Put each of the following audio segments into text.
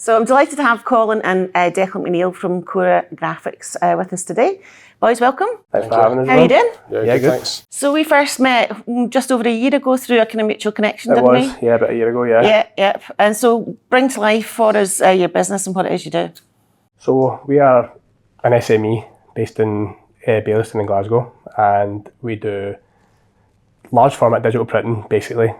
So I'm delighted to have Colin and Declan McNeil from Cora Graphics with us today. Boys, welcome. Thanks for having us. How are you doing? Yeah, good. Thanks. So we first met just over a year ago through a kind of mutual connection, didn't we? Yeah, about a year ago, yeah. Yeah. And so bring to life for us your business and what it is you do. So we are an SME based in Baillieston in Glasgow, and we do large format digital printing, basically.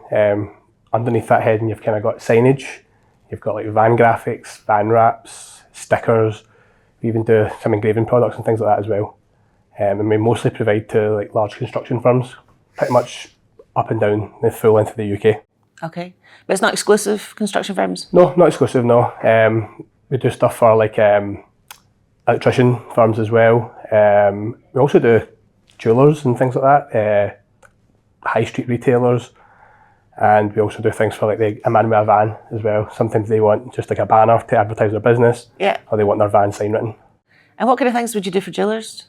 Underneath that heading, you've kind of got signage, you've got like van graphics, van wraps, stickers. We even do some engraving products and things like that as well. And we mostly provide to like large construction firms, pretty much up and down the full length of the UK. Okay, but it's not exclusive construction firms? No, not exclusive, no. We do stuff for like electrician firms as well. We also do jewellers and things like that, high street retailers, and we also do things for like a man with a van as well. Sometimes they want just like a banner to advertise their business, or they want their van sign written. And what kind of things would you do for jewellers?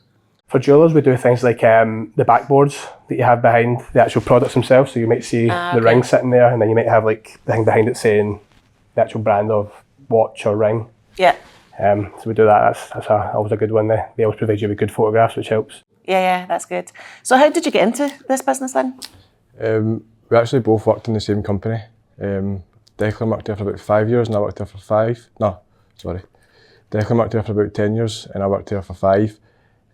For jewellers, we do things like the backboards that you have behind the actual products themselves. So you might see the ring sitting there, and then you might have like the thing behind it saying the actual brand of watch or ring. Yeah. So we do that. That's always a good one. They always provide you with good photographs, which helps. Yeah, that's good. So how did you get into this business then? We actually both worked in the same company. Declan worked there for about 5 years and I worked there for 5. No, sorry. Declan worked there for about 10 years and I worked there for 5.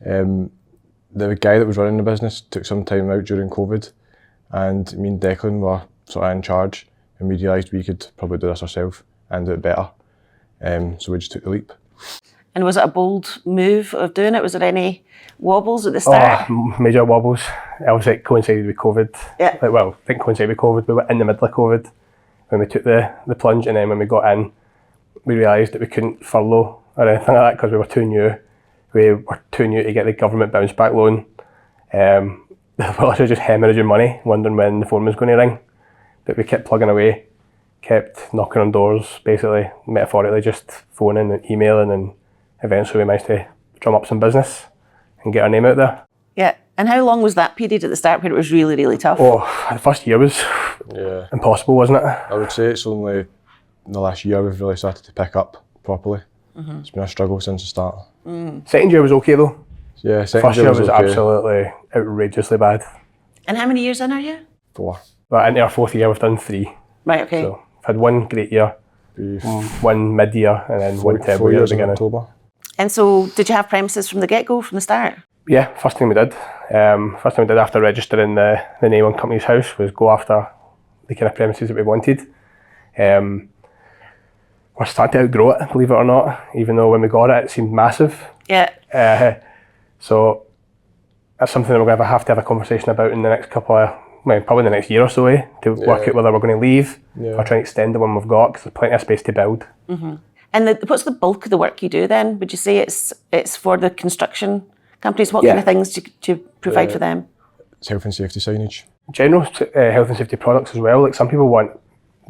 The guy that was running the business took some time out during COVID, and me and Declan were sort of in charge, and we realised we could probably do this ourselves and do it better. So we just took the leap. And was it a bold move of doing it? Was there any wobbles at the start? Major wobbles. Obviously it coincided with COVID. Yeah. It didn't coincide with COVID. We were in the middle of COVID when we took the plunge, and then when we got in, we realised that we couldn't furlough or anything like that because we were too new. We were too new to get the government bounce back loan. We were literally just hemorrhaging money, wondering when the phone was going to ring. But we kept plugging away, kept knocking on doors, basically, metaphorically just phoning and emailing, and eventually we managed to drum up some business and get our name out there. Yeah, and how long was that period at the start where it was really, really tough? Oh, the first year was impossible, wasn't it? I would say it's only in the last year we've really started to pick up properly. It's been a struggle since the start. Second year was okay though. Yeah, first year was okay. Absolutely outrageously bad. And how many years in are you? 4. But into our 4th year we've done 3. Right, okay. So I've had one great year, one mid-year, and then one terrible year at the beginning. October. And so did you have premises from the get-go, from the start? Yeah, first thing we did. First thing we did after registering the name on company's house was go after the kind of premises that we wanted. We're starting to outgrow it, believe it or not, even though when we got it, it seemed massive. Yeah. So that's something that we're going to have a conversation about in the next probably the next year or so, to work out whether we're going to leave or try and extend the one we've got, because there's plenty of space to build. And what's the bulk of the work you do then? Would you say it's for the construction companies? What kind of things do you provide for them? It's health and safety signage. General health and safety products as well. Like some people want,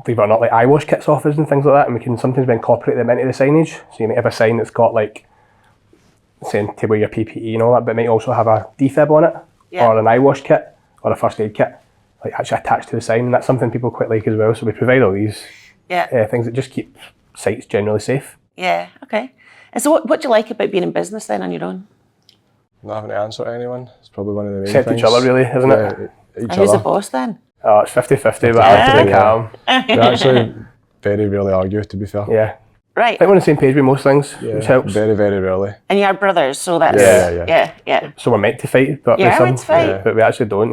believe it or not, like eye wash kits offers and things like that, and we can sometimes incorporate them into the signage. So you might have a sign that's got like saying to wear your PPE and all that, but it might also have a defib on it, or an eye wash kit, or a first aid kit, like actually attached to the sign, and that's something people quite like as well. So we provide all these things that just keep sites generally safe. Yeah, okay. And so what do you like about being in business then on your own? Not having to answer to anyone. It's probably one of the main Except things. each other really, isn't it? And who's the boss then? Oh, it's 50-50, but I have to be calm. We actually very rarely argue, to be fair. Yeah. Right. I think we're on the same page with most things, which helps. Very, very rarely. And you are brothers, so that's... Yeah. So we're meant to fight, but but we actually don't,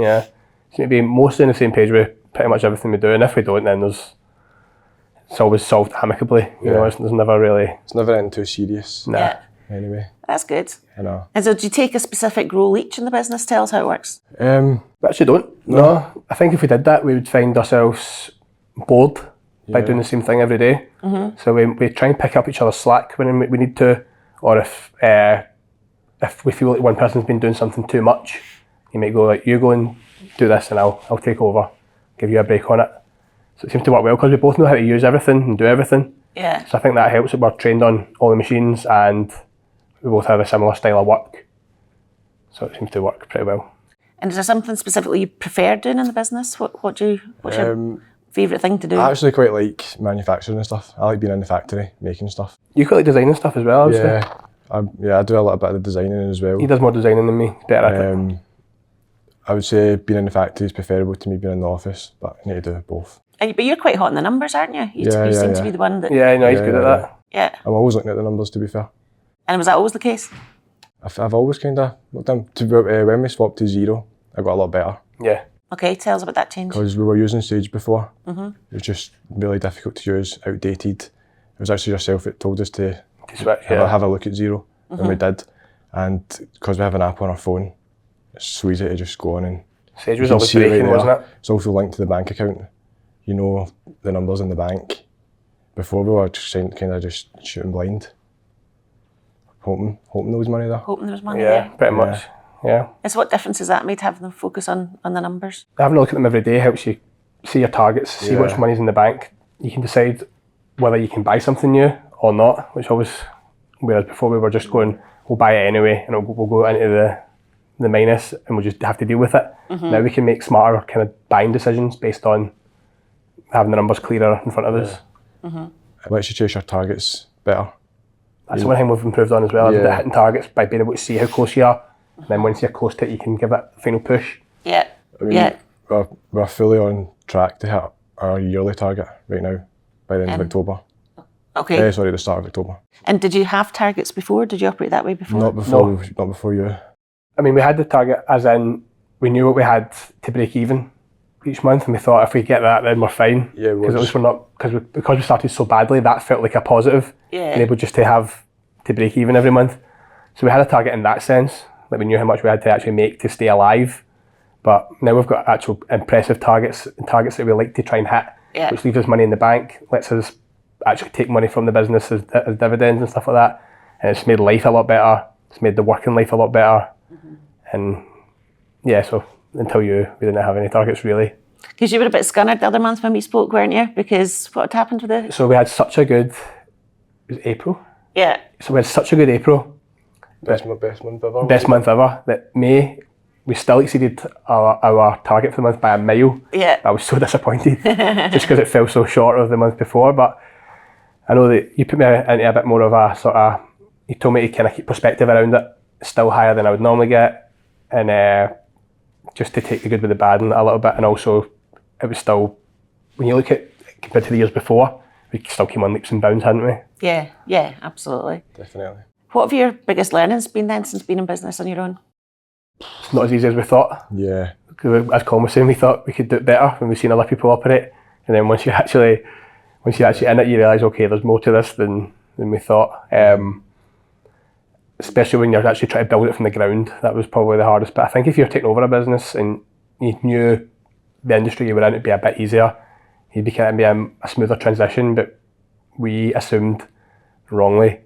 Seem to be mostly on the same page with pretty much everything we do, and if we don't, then it's always solved amicably. You know, there's never really... It's never anything too serious. Nah. Yeah. Anyway. That's good. I know. And so do you take a specific role each in the business? Tell us how it works. We actually don't. No. I think if we did that, we would find ourselves bored by doing the same thing every day. So we try and pick up each other's slack when we need to, or if we feel like one person's been doing something too much, you might go like, you go and do this and I'll take over, give you a break on it. So it seems to work well because we both know how to use everything and do everything. Yeah. So I think that helps that we're trained on all the machines and we both have a similar style of work. So it seems to work pretty well. And is there something specifically you prefer doing in the business? What's your favourite thing to do? I actually quite like manufacturing and stuff. I like being in the factory, making stuff. You quite like designing stuff as well, obviously. I do a little bit of the designing as well. He does more designing than me. He's better at it. I would say being in the factory is preferable to me being in the office, but I need to do both. But you're quite hot in the numbers, aren't you? You seem to be the one that... Yeah, no, he's good at that. Yeah. I'm always looking at the numbers, to be fair. And was that always the case? I've always kind of looked at them. When we swapped to zero, I got a lot better. Yeah. Okay, tell us about that change. Because we were using Sage before. It was just really difficult to use, outdated. It was actually yourself that told us to switch, have a look at zero, and we did. And because we have an app on our phone, it's so easy to just go on and... Sage was always breaking, wasn't it? It's also linked to the bank account. You know the numbers in the bank. Before we were just kind of just shooting blind. Hoping there was money there. Hoping there was money Yeah, there. pretty much. Yeah. So what difference has that made, having them focus on the numbers? Having a look at them every day helps you see your targets, see which money's in the bank. You can decide whether you can buy something new or not, which always, whereas before we were just going, we'll buy it anyway, and we'll go into the minus, and we'll just have to deal with it. Now we can make smarter kind of buying decisions based on having the numbers clearer in front of us. It lets you chase your targets better. That's one thing we've improved on as well, is hitting targets by being able to see how close you are. And then once you're close to it, you can give it a final push. Yeah. I mean, we're fully on track to hit our yearly target right now by the end of October. Okay. The start of October. And did you have targets before? Did you operate that way before? Not before you. I mean, we had the target as in, we knew what we had to break even each month, and we thought if we get that, then we're fine. Yeah, because at least we're not, because we started so badly, that felt like a positive. Yeah. Being able just to have to break even every month. So we had a target in that sense. Like we knew how much we had to actually make to stay alive. But now we've got actual impressive targets that we like to try and hit, which leaves us money in the bank, lets us actually take money from the business as dividends and stuff like that. And it's made life a lot better. It's made the working life a lot better. And yeah, so until we didn't have any targets really. Because you were a bit scunnered the other month when we spoke, weren't you? Because what had happened with it? So we had such a good, it was April? Yeah. So we had such a good April. Best month ever. Best month ever. That May, we still exceeded our target for the month by a mile. Yeah. I was so disappointed just because it fell so short of the month before. But I know that you put me into a bit more of a sort of, you told me to kind of keep perspective around it, still higher than I would normally get. And just to take the good with the bad and a little bit. And also, it was still, when you look at compared to the years before, we still came on leaps and bounds, hadn't we? Yeah, absolutely. Definitely. What have your biggest learnings been then since being in business on your own? It's not as easy as we thought. Yeah. As Colin was saying, we thought we could do it better when we've seen other people operate. And then once you're actually in it, you realise, okay, there's more to this than we thought. Especially when you're actually trying to build it from the ground. That was probably the hardest. But I think if you're taking over a business and you knew the industry you were in, it'd be a bit easier. It'd be kind of a smoother transition. But we assumed wrongly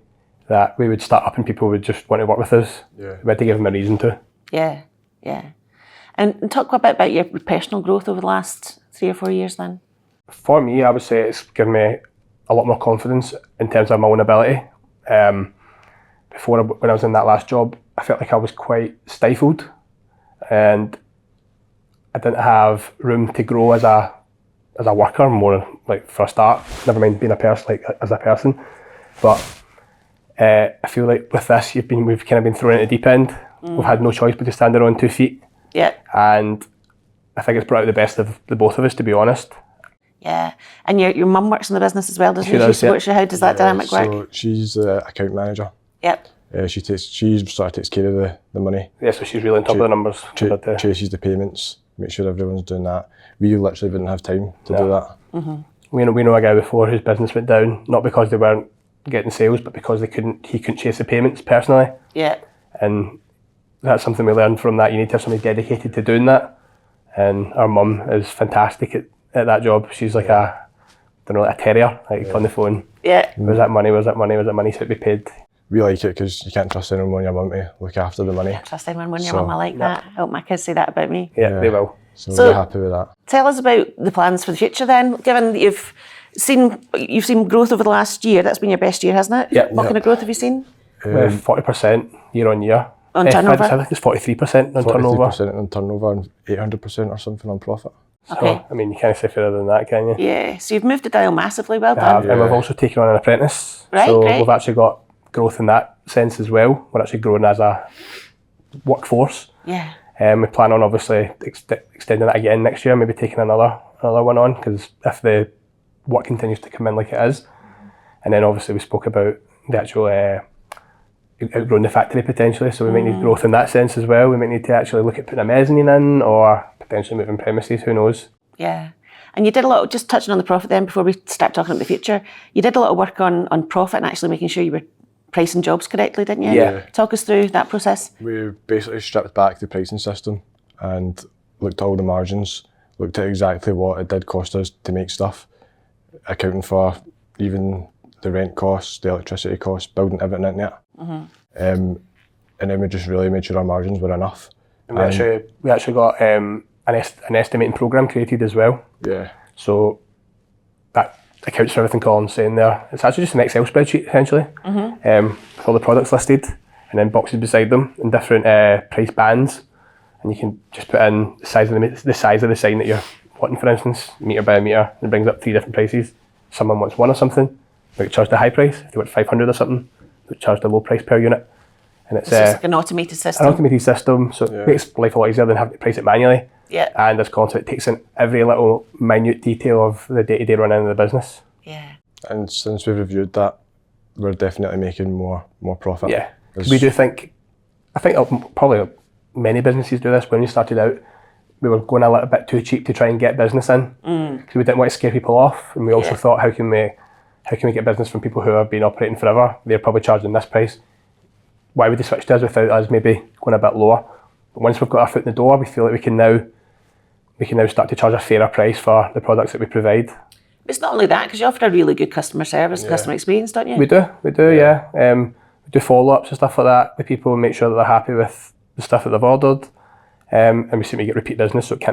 that we would start up and people would just want to work with us. Yeah. We had to give them a reason to. Yeah. And talk a bit about your personal growth over the last 3 or 4 years then. For me, I would say it's given me a lot more confidence in terms of my own ability. Before, when I was in that last job, I felt like I was quite stifled and I didn't have room to grow as a worker, more like for a start, never mind being a person, like as a person. But I feel like with this, we've kind of been thrown into the deep end. We've had no choice but to stand on our own 2 feet. Yeah. And I think it's brought out the best of the both of us, to be honest. Yeah. And your mum works in the business as well, doesn't she? She does, supports you. How does that dynamic work? So she's the account manager. Yep. She sort of takes care of the money. Yeah, so she's really on top of the numbers. Chases the payments, make sure everyone's doing that. We literally didn't have time to do that. Mm-hmm. We know a guy before whose business went down, not because they weren't getting sales, but because he couldn't chase the payments personally. Yeah. And that's something we learned from that. You need to have somebody dedicated to doing that. And our mum is fantastic at that job. She's like a terrier, like on the phone. Yeah. Where's that money? Where's that money? Where's that money? So it'd be paid. We like it because you can't trust anyone when your mum to look after the money. Trust anyone when your mum. I like that. I hope my kids say that about me. Yeah, they will. So we're happy with that. Tell us about the plans for the future then. Given that you've seen growth over the last year, that's been your best year, hasn't it? Yeah. What kind of growth have you seen? 40% year on year. On turnover? I think it's 43% on turnover. 43% on turnover and 800% or something on profit. So, Okay. I mean, you can't say further than that, can you? Yeah. So you've moved the dial massively. Well We done. have, and we've also taken on an apprentice. Right, so great. we've actually got growth in that sense as well. We're actually growing as a workforce. Yeah. We plan on obviously extending that again next year, maybe taking another one on, because if the work continues to come in like it is, and then obviously we spoke about the actual outgrowing the factory potentially, so we might need growth in that sense as well. We might need to actually look at putting a mezzanine in or potentially moving premises, who knows. Yeah. And you did a lot, just touching on the profit then before we start talking about the future, you did a lot of work on profit and actually making sure you were pricing jobs correctly, didn't you? Yeah. Talk us through that process. We basically stripped back the pricing system and looked at all the margins, looked at exactly what it did cost us to make stuff, accounting for even the rent costs, the electricity costs, building everything into it. And then we just really made sure our margins were enough. And we actually got an estimating program created as well. Yeah. So that accounts for everything Colin's saying there. It's actually just an Excel spreadsheet essentially, with all the products listed and then boxes beside them in different price bands, and you can just put in the size of the sign that you're wanting, for instance, metre by metre, and it brings up 3 different prices. Someone wants 1 or something, we charge the high price. If they want 500 or something, we charge the low price per unit. And it's So it's like an automated system. an automated system, so it makes life a lot easier than having to price it manually. Yeah. And as Colin said, it takes in every little minute detail of the day-to-day running of the business. Yeah. And since we've reviewed that, we're definitely making more profit. Yeah, we do think, probably many businesses do this. When we started out, we were going a little bit too cheap to try and get business in, because we didn't want to scare people off, and we also thought, how can we get business from people who have been operating forever? They're probably charging this price. Why would they switch to us without us maybe going a bit lower? But once we've got our foot in the door, we feel like we can now start to charge a fairer price for the products that we provide. It's not only that, because you offer a really good customer service, customer experience, don't you? We do, yeah. We do follow-ups and stuff like that with people and make sure that they're happy with the stuff that they've ordered. And we seem to get repeat business, so it's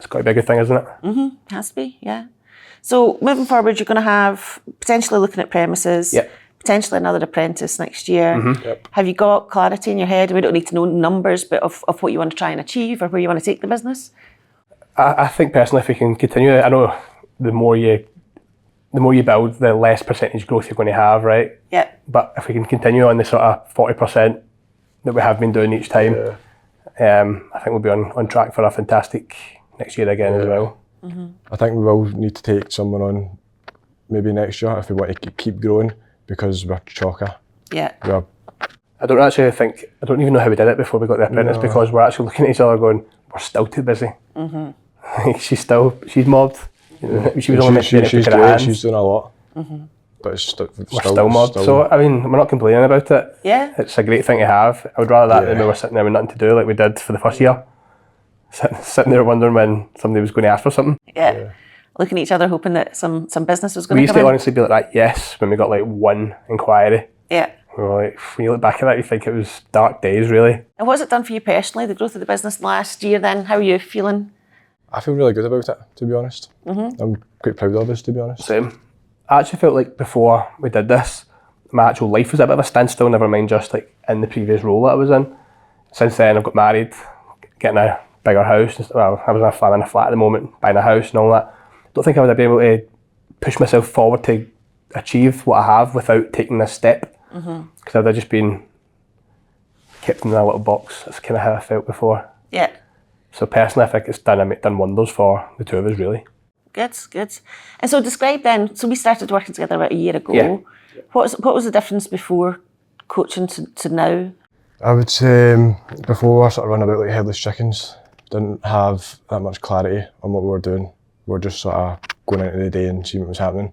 got to be a good thing, isn't it? Has to be, yeah. So moving forward, you're going to have potentially looking at premises, potentially another apprentice next year. Yep. Have you got clarity in your head? We don't need to know numbers, but of what you want to try and achieve or where you want to take the business? I think personally, if we can continue, I know the more you build, the less percentage growth you're going to have, right? Yeah. But if we can continue on the sort of 40% that we have been doing each time, I think we'll be on track for a fantastic next year again as well. I think we will need to take someone on maybe next year if we want to keep growing, because we're chocker. Yeah. I don't even know how we did it before we got the apprentice, because we're actually looking at each other going, we're still too busy. she's mobbed. She was only meant to be She's hands. great, she's doing a lot. But it's We're still mobbed. So, I mean, we're not complaining about it. Yeah. It's a great thing to have. I would rather that than we were sitting there with nothing to do like we did for the first year. Sitting there wondering when somebody was going to ask for something. Yeah. Looking at each other, hoping that some business was going We to used come to in. honestly be like that, yes, when we got like 1 inquiry. Yeah. We were like, when you look back at that, you think it was dark days, really. And what's it done for you personally, the growth of the business last year then? How are you feeling? I feel really good about it, to be honest. I'm quite proud of us, to be honest. Same. I actually felt like before we did this, my actual life was a bit of a standstill, never mind just like in the previous role that I was in. Since then, I've got married, getting a bigger house. Well, I'm in a flat at the moment, buying a house and all that. Don't think I would be able to push myself forward to achieve what I have without taking this step. Because I'd have just been kept in a little box. That's kind of how I felt before. Yeah. So personally, I think it's done wonders for the two of us, really. Good. And so describe then, so we started working together about a year ago. Yeah. What was the difference before coaching to now? I would say before I sort of run about like headless chickens, didn't have that much clarity on what we were doing. We were just sort of going into the day and seeing what was happening.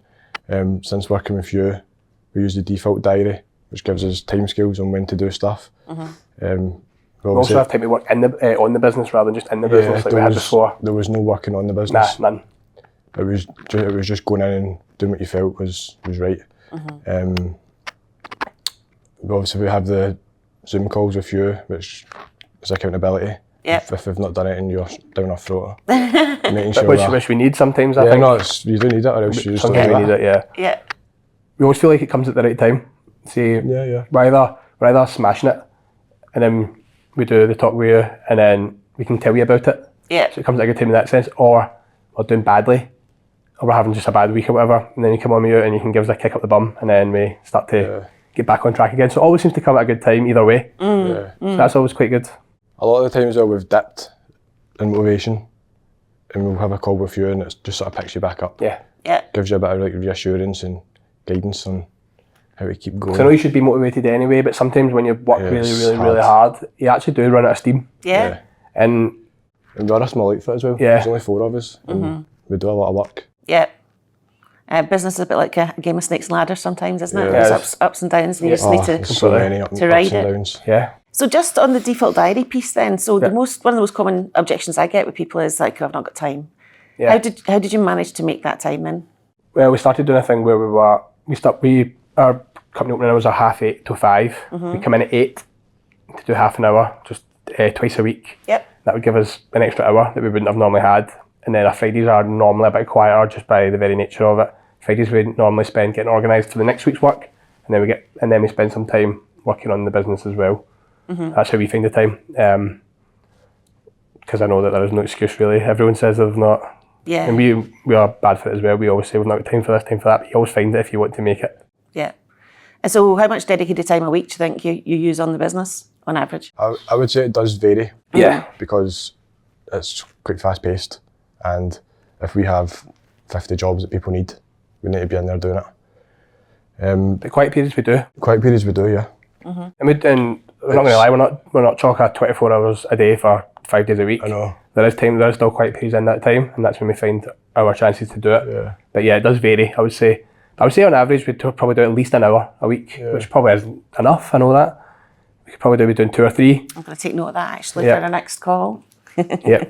Since working with you, we use the default diary, which gives us timescales on when to do stuff. We also have time to work on the business rather than just in the business like we had before. There was no working on the business. Nah, none. It was just going in and doing what you felt was right. Obviously we have the Zoom calls with you, which is accountability. Yep. If we've not done it and you're down our throat. Making sure Which we need sometimes, I think. No, you do need it, or else you just don't Sometimes we do need it. it, Yeah. We always feel like it comes at the right time. See, we're either smashing it, and then we do the talk with you, and then we can tell you about it. Yeah. So it comes at a good time in that sense. Or we're doing badly, or we're having just a bad week or whatever, and then you come on with you and you can give us a kick up the bum, and then we start to get back on track again. So it always seems to come at a good time either way. Yeah. So that's always quite good. A lot of the times though we've dipped in motivation, and we'll have a call with you, and it just sort of picks you back up. Yeah. Yeah. Gives you a bit of like reassurance and guidance on how to keep going. So I know you should be motivated anyway, but sometimes when you work really hard, you actually do run out of steam. Yeah. And we're a small outfit as well. Yeah. There's only 4 of us, and we do a lot of work. Yeah. Business is a bit like a game of snakes and ladders sometimes, isn't it? Yeah. There's ups and downs, and you just need to so many ups ride and it. downs. Yeah. So just on the default diary piece then, so one of the most common objections I get with people is like, I've not got time. Yeah. How did you manage to make that time in? Well, we started doing a thing where our company opening hours are 8:30 to 5. We come in at 8 to do half an hour, just twice a week. Yep. That would give us an extra hour that we wouldn't have normally had. And then our Fridays are normally a bit quieter just by the very nature of it. Fridays we normally spend getting organised for the next week's work, and then we spend some time working on the business as well. That's how we find the time. Because I know that there is no excuse really. Everyone says they've not. Yeah. And we are bad for it as well. We always say we've not got time for this, time for that, but you always find it if you want to make it. Yeah. And so how much dedicated time a week do you think you use on the business on average? I would say it does vary. Yeah. Because it's quite fast paced, and if we have 50 jobs that people need, we need to be in there doing it. The quiet periods we do. Quiet periods we do, yeah. And we're not going to lie, we're not chalking 24 hours a day for 5 days a week. I know. There is still quiet periods in that time, and that's when we find our chances to do it. Yeah. But yeah, it does vary. I would say on average we'd probably do at least an hour a week, which probably is enough. I know that. We could probably be doing 2 or 3. I'm going to take note of that actually Yeah. for our next call. Yeah.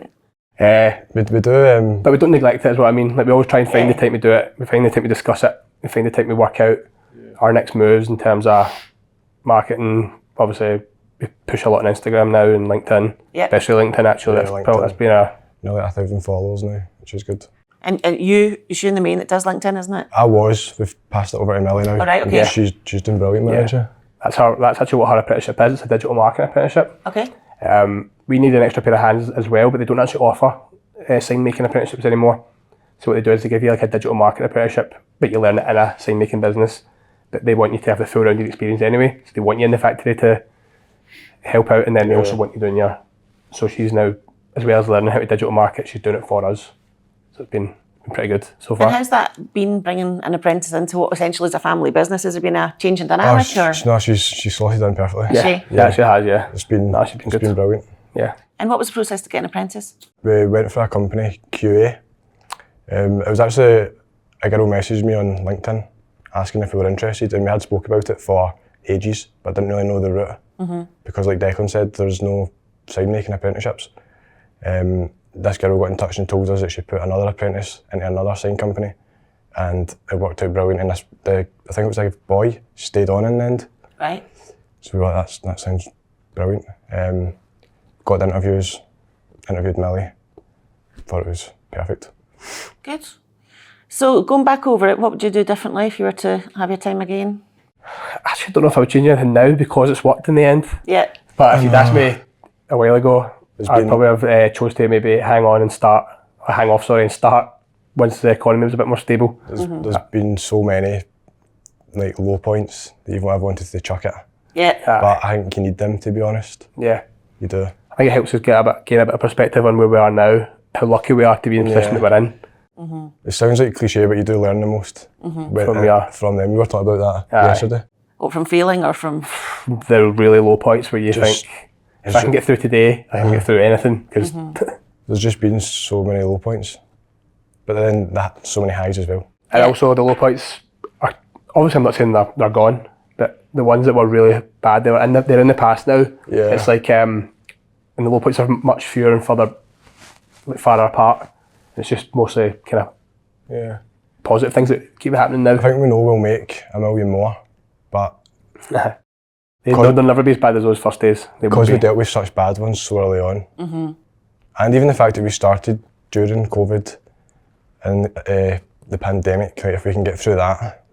We do. But we don't neglect it, is what I mean. Like we always try and find the time to do it. We find the time to discuss it. We find the time to work out our next moves in terms of marketing. Obviously, we push a lot on Instagram now and LinkedIn, especially LinkedIn. Actually, that's been a nearly 1,000 followers now, which is good. And it's you in the main that does LinkedIn, isn't it? I was. We've passed it over to Millie now. All right, okay. She's doing brilliant with it. That's actually what her apprenticeship is. It's a digital marketing apprenticeship. Okay. We need an extra pair of hands as well, but they don't actually offer sign making apprenticeships anymore. So what they do is they give you like a digital marketing apprenticeship, but you learn it in a sign making business. But they want you to have the full rounded experience anyway. So they want you in the factory to help out, and then they also want you doing your. So she's now, as well as learning how to digital market, she's doing it for us. So it's been pretty good so far. And how's that been bringing an apprentice into what essentially is a family business? Has there been a change in dynamic? No, she's slotted in perfectly. Yeah, she has. Yeah, it's been brilliant. Yeah. And what was the process to get an apprentice? We went for a company, QA. It was actually a girl messaged me on LinkedIn asking if we were interested, and we had spoke about it for ages, but didn't really know the route. Because like Declan said, there's no sign making apprenticeships. This girl got in touch and told us that she put another apprentice into another sign company, and it worked out brilliant. And I think it was a boy, stayed on in the end. Right. So we were like, that sounds brilliant. Got the interviewed Millie, thought it was perfect. Good. So going back over it, what would you do differently if you were to have your time again? I actually don't know if I would change anything now because it's worked in the end. Yeah. But if you'd asked me a while ago, I'd probably have chose to maybe hang off and start once the economy was a bit more stable. There's been so many like low points that you've wanted to chuck it. Yeah. But I think you need them, to be honest. Yeah. You do. I think it helps us gain a bit of perspective on where we are now, how lucky we are to be in the position that we're in. It sounds like cliche, but you do learn the most from them. We were talking about that yesterday. What, from failing or from? The really low points where you think, if I can get through today, I can get through anything. Because there's just been so many low points, but then so many highs as well. And also the low points are, obviously I'm not saying they're gone, but the ones that were really bad, they're in the past now. Yeah. It's like, and the low points are much fewer and farther apart. It's just mostly kind of positive things that keep happening now. I think we know we'll make $1 million more, but they'll never be as bad as those first days. Because we dealt with such bad ones so early on. And even the fact that we started during COVID and the pandemic, right, if we can get through that,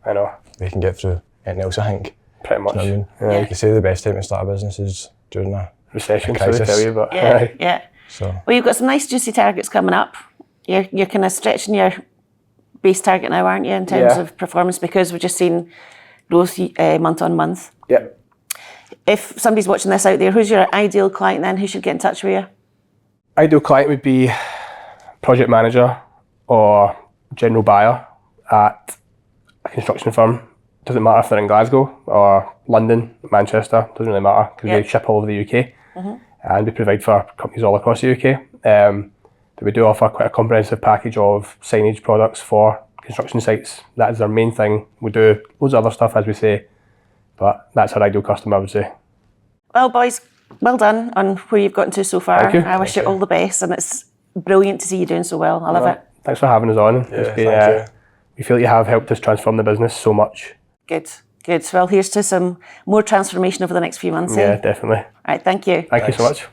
I know. We can get through anything else, I think. Pretty much. You know what I mean? They say the best time to start a business is during a recession, crisis. so they tell you, but yeah. So Well, you've got some nice juicy targets coming up. You're kind of stretching your base target now, aren't you, in terms of performance, because we've just seen growth month on month. Yeah. If somebody's watching this out there, who's your ideal client then? Who should get in touch with you? Ideal client would be project manager or general buyer at a construction firm. Doesn't matter if they're in Glasgow or London, Manchester, doesn't really matter, because we ship all over the UK and we provide for companies all across the UK. But we do offer quite a comprehensive package of signage products for construction sites. That is our main thing. We do loads of other stuff, as we say, but that's our ideal customer, I would say. Well, boys, well done on where you've gotten to so far. Thank you. I wish you all the best, and it's brilliant to see you doing so well. I love it. Thanks for having us on. thank you. We feel you have helped us transform the business so much. Good, good. Well, here's to some more transformation over the next few months. Yeah, definitely. All right, thank you. Thank you so much.